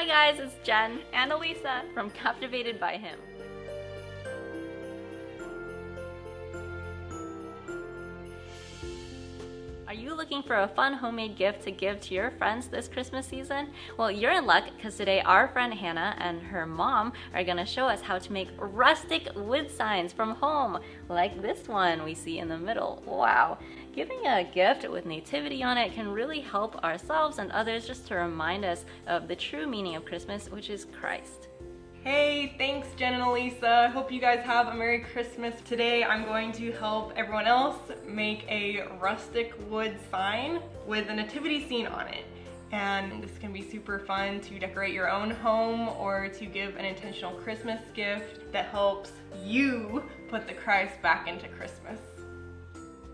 Hi guys, it's Jen and Elisa from Captivated by Him. Are you looking for a fun homemade gift to give to your friends this Christmas season? Well, you're in luck because today our friend Hannah and her mom are going to show us how to make rustic wood signs from home, like this one we see in the middle. Wow! Giving a gift with Nativity on it can really help ourselves and others just to remind us of the true meaning of Christmas, which is Christ. Hey, thanks Jen and Elisa. Hope you guys have a Merry Christmas. Today I'm going to help everyone else make a rustic wood sign with a nativity scene on it. And this can be super fun to decorate your own home or to give an intentional Christmas gift that helps you put the Christ back into Christmas.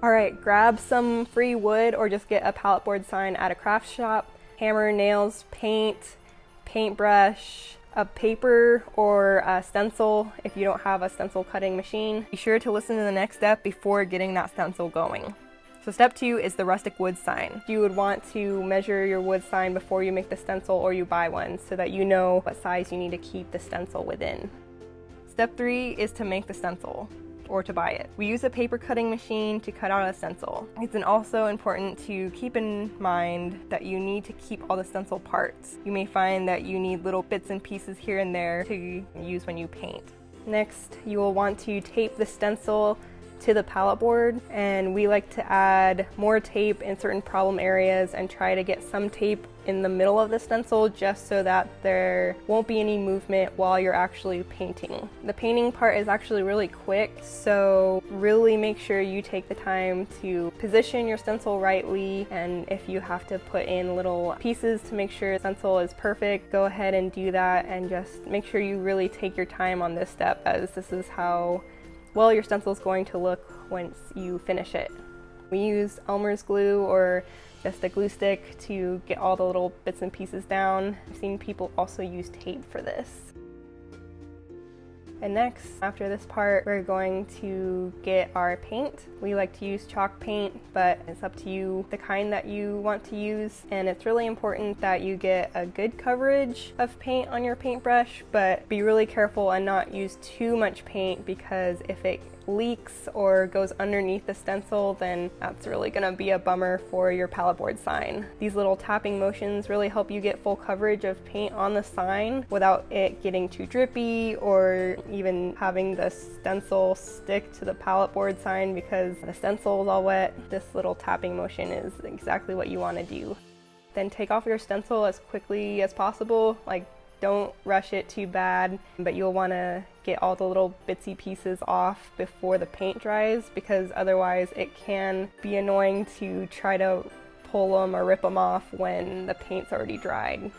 Alright, grab some free wood or just get a pallet board sign at a craft shop. Hammer, nails, paintbrush, a paper or a stencil if you don't have a stencil cutting machine. Be sure to listen to the next step before getting that stencil going. So step 2 is the rustic wood sign. You would want to measure your wood sign before you make the stencil or you buy one so that you know what size you need to keep the stencil within. Step 3 is to make the stencil or to buy it. We use a paper cutting machine to cut out a stencil. It's also important to keep in mind that you need to keep all the stencil parts. You may find that you need little bits and pieces here and there to use when you paint. Next, you will want to tape the stencil to the pallet board, and we like to add more tape in certain problem areas and try to get some tape in the middle of the stencil just so that there won't be any movement while you're actually painting. The painting part is actually really quick, so really make sure you take the time to position your stencil rightly, and if you have to put in little pieces to make sure the stencil is perfect, go ahead and do that, and just make sure you really take your time on this step, as this is how well your stencil is going to look once you finish it. We use Elmer's glue or just a glue stick to get all the little bits and pieces down. I've seen people also use tape for this. And next, after this part, we're going to get our paint. We like to use chalk paint, but it's up to you the kind that you want to use. And it's really important that you get a good coverage of paint on your paintbrush, but be really careful and not use too much paint, because if it leaks or goes underneath the stencil, then that's really gonna be a bummer for your pallet board sign. These little tapping motions really help you get full coverage of paint on the sign without it getting too drippy or even having the stencil stick to the pallet board sign because the stencil is all wet. This little tapping motion is exactly what you want to do. Then take off your stencil as quickly as possible. Don't rush it too bad, but you'll want to get all the little bitsy pieces off before the paint dries, because otherwise it can be annoying to try to pull them or rip them off when the paint's already dried.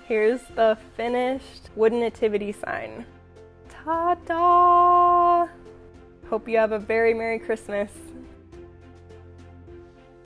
Here's the finished wooden nativity sign. Ta-da! Hope you have a very Merry Christmas.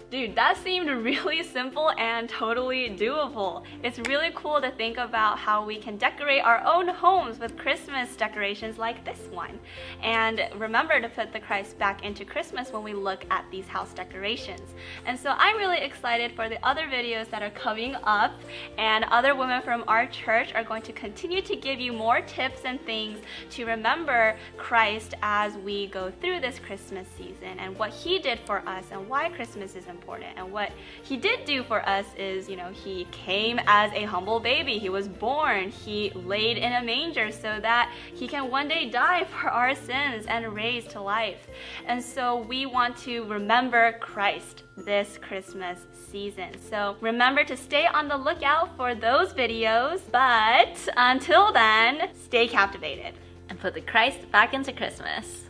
Dude, that seemed really simple and totally doable. It's really cool to think about how we can decorate our own homes with Christmas decorations like this one. And remember to put the Christ back into Christmas when we look at these house decorations. And so I'm really excited for the other videos that are coming up, and other women from our church are going to continue to give you more tips and things to remember Christ as we go through this Christmas season and what He did for us and why Christmas is important. And what He did do for us is, He came as a humble baby. He was born. He laid in a manger so that He can one day die for our sins and raise to life. And so we want to remember Christ this Christmas season. So remember to stay on the lookout for those videos. But until then, stay captivated and put the Christ back into Christmas.